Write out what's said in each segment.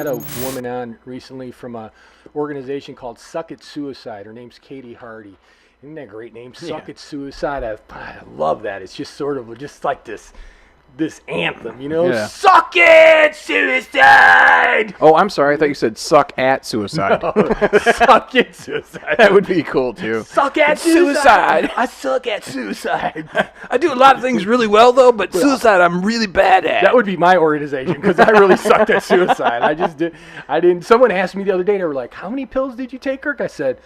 had a woman on recently from a organization called Suck It Suicide. Her name's Katie Hardy. Isn't that a great name? Suck It Suicide. I love that. It's just sort of just like this anthem, you know? Yeah. Suck it, suicide! Oh, I'm sorry. I thought you said suck at suicide. No, suck it, suicide. That would be cool, too. Suck at suicide. I suck at suicide. I do a lot of things really well, though, but suicide I'm really bad at. That would be my organization because I really sucked at suicide. I didn't. Someone asked me the other day, they were like, how many pills did you take, Kirk? I said,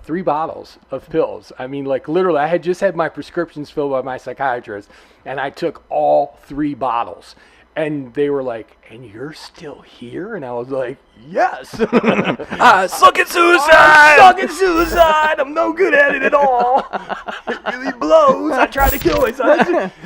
3 bottles of pills. I mean, like literally, I had just had my prescriptions filled by my psychiatrist, and I took all 3 bottles. And they were like, and you're still here? And I was like, yes. I suck at suicide. I suck at suicide. I'm no good at it at all. It really blows. I try to kill myself.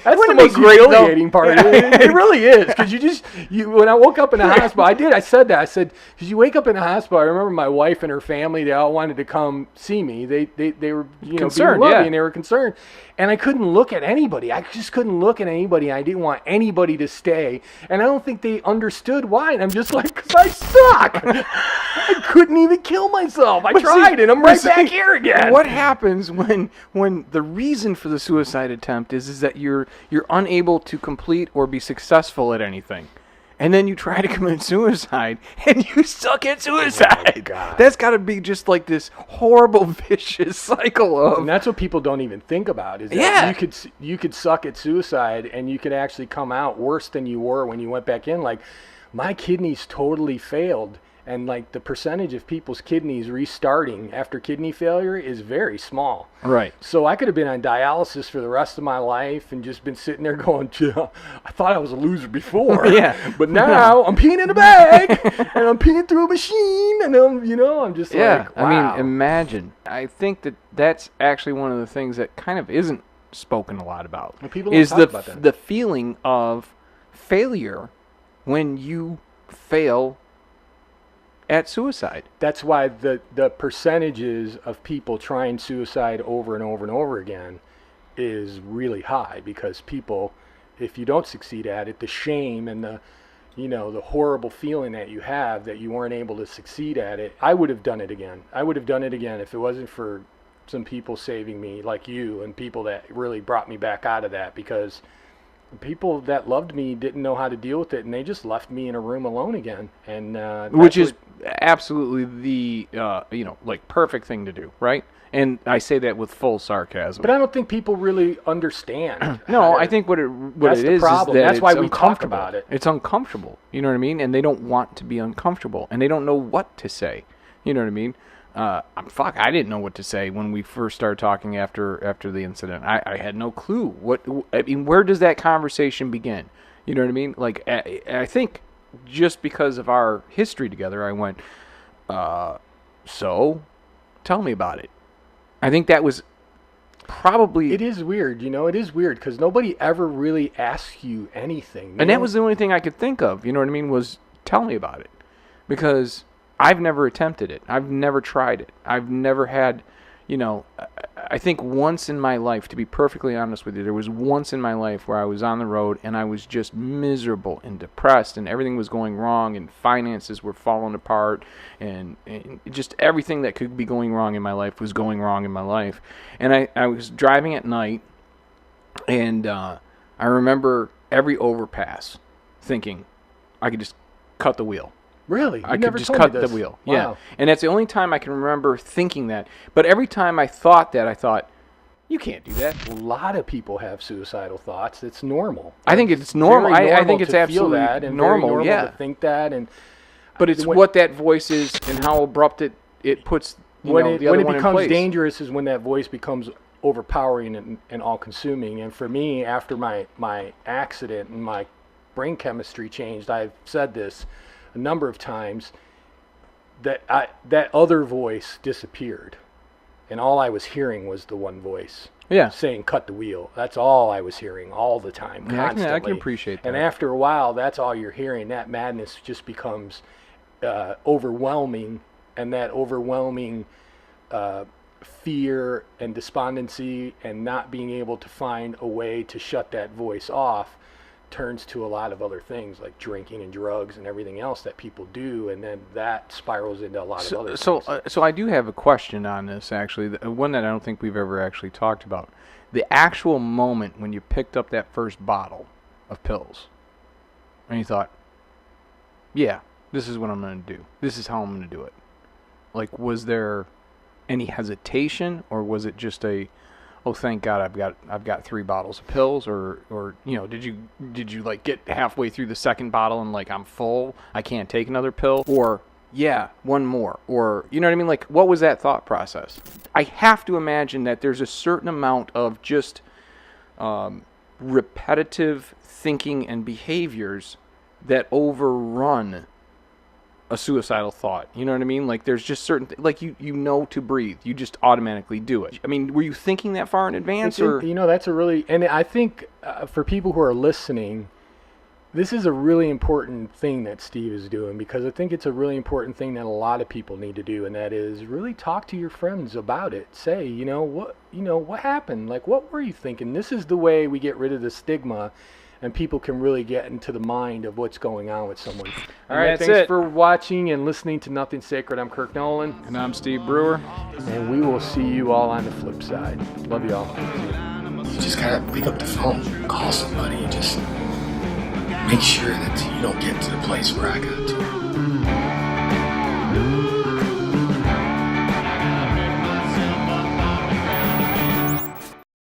That's the most humiliating part. It really is. Because when I woke up in the hospital, I said that. I said, because you wake up in the hospital, I remember my wife and her family, they all wanted to come see me. They were, concerned, being lovely, and they were concerned. And I couldn't look at anybody. I just couldn't look at anybody. I didn't want anybody to stay. And I don't think they understood why. And I'm just like, because I suck. I couldn't even kill myself. I tried, and I'm right back here again. What happens when the reason for the suicide attempt is that you're unable to complete or be successful at anything? And then you try to commit suicide, and you suck at suicide. Oh, God. That's got to be just like this horrible, vicious cycle of... And that's what people don't even think about, is that you could suck at suicide, and you could actually come out worse than you were when you went back in. Like, my kidneys totally failed, and like the percentage of people's kidneys restarting after kidney failure is very small. Right. So I could have been on dialysis for the rest of my life and just been sitting there going, I thought I was a loser before. But now I'm peeing in a bag and I'm peeing through a machine, and I'm just like, wow. I mean, imagine. I think that's actually one of the things that kind of isn't spoken a lot about. Well, people don't talk about that. The feeling of failure when you fail at suicide. That's why the percentages of people trying suicide over and over and over again is really high, because people, if you don't succeed at it, the shame and the horrible feeling that you have that you weren't able to succeed at it. I would have done it again. If it wasn't for some people saving me, like you, and people that really brought me back out of that, because people that loved me didn't know how to deal with it, and they just left me in a room alone again. And which is absolutely the perfect thing to do, right? And I say that with full sarcasm. But I don't think people really understand. No, I think what it is problem. Is that that's why we uncomfortable. talk about it. It's uncomfortable. You know what I mean? And they don't want to be uncomfortable, and they don't know what to say. You know what I mean? I didn't know what to say when we first started talking after the incident. I had no clue. Where does that conversation begin? You know what I mean? Like, I think just because of our history together, I went, so tell me about it. I think that was probably... It is weird, it is weird, because nobody ever really asks you anything. And that was the only thing I could think of, you know what I mean, was tell me about it. Because I've never attempted it. I've never tried it. I've never had, I think once in my life, to be perfectly honest with you, there was once in my life where I was on the road and I was just miserable and depressed, and everything was going wrong, and finances were falling apart, and just everything that could be going wrong in my life was going wrong in my life. And I was driving at night, and I remember every overpass thinking I could just cut the wheel. Really? I could just cut the wheel. Wow. Yeah. And that's the only time I can remember thinking that. But every time I thought that, I thought, you can't do that. A lot of people have suicidal thoughts. It's normal. I think it's normal. I think it's to absolutely feel that, and normal. very normal Yeah. to think that. But it's what that voice is and how abrupt it puts the other one in place. When it becomes dangerous is when that voice becomes overpowering and all-consuming. And for me, after my accident and my brain chemistry changed, I've said this a number of times, that other voice disappeared, and all I was hearing was the one voice saying cut the wheel. That's all I was hearing all the time, constantly. I can appreciate that. And after a while, that's all you're hearing. That madness just becomes overwhelming, and that overwhelming fear and despondency and not being able to find a way to shut that voice off turns to a lot of other things like drinking and drugs and everything else that people do, and then that spirals into a lot of other things. So I do have a question on this, actually, one that I don't think we've ever actually talked about. The actual moment when you picked up that first bottle of pills and you thought, yeah, this is what I'm going to do. This is how I'm going to do it. Like, was there any hesitation, or was it just oh, thank God I've got 3 bottles of pills, or did you like get halfway through the second bottle and like, I'm full, I can't take another pill, or yeah, one more, or you know what I mean? Like, what was that thought process? I have to imagine that there's a certain amount of just repetitive thinking and behaviors that overrun a suicidal thought. You know what I mean? Like, there's just certain like you know to breathe, you just automatically do it. I mean, were you thinking that far in advance? That's a really, and I think for people who are listening, this is a really important thing that Steve is doing, because I think it's a really important thing that a lot of people need to do, and that is really talk to your friends about it. Say, what happened? Like, what were you thinking? This is the way we get rid of the stigma, and people can really get into the mind of what's going on with someone. All right, thanks for watching and listening to Nothing Sacred. I'm Kirk Nolan. And I'm Steve Brewer. And we will see you all on the flip side. Love you all. You just gotta pick up the phone, call somebody, and just make sure that you don't get to the place where I got to.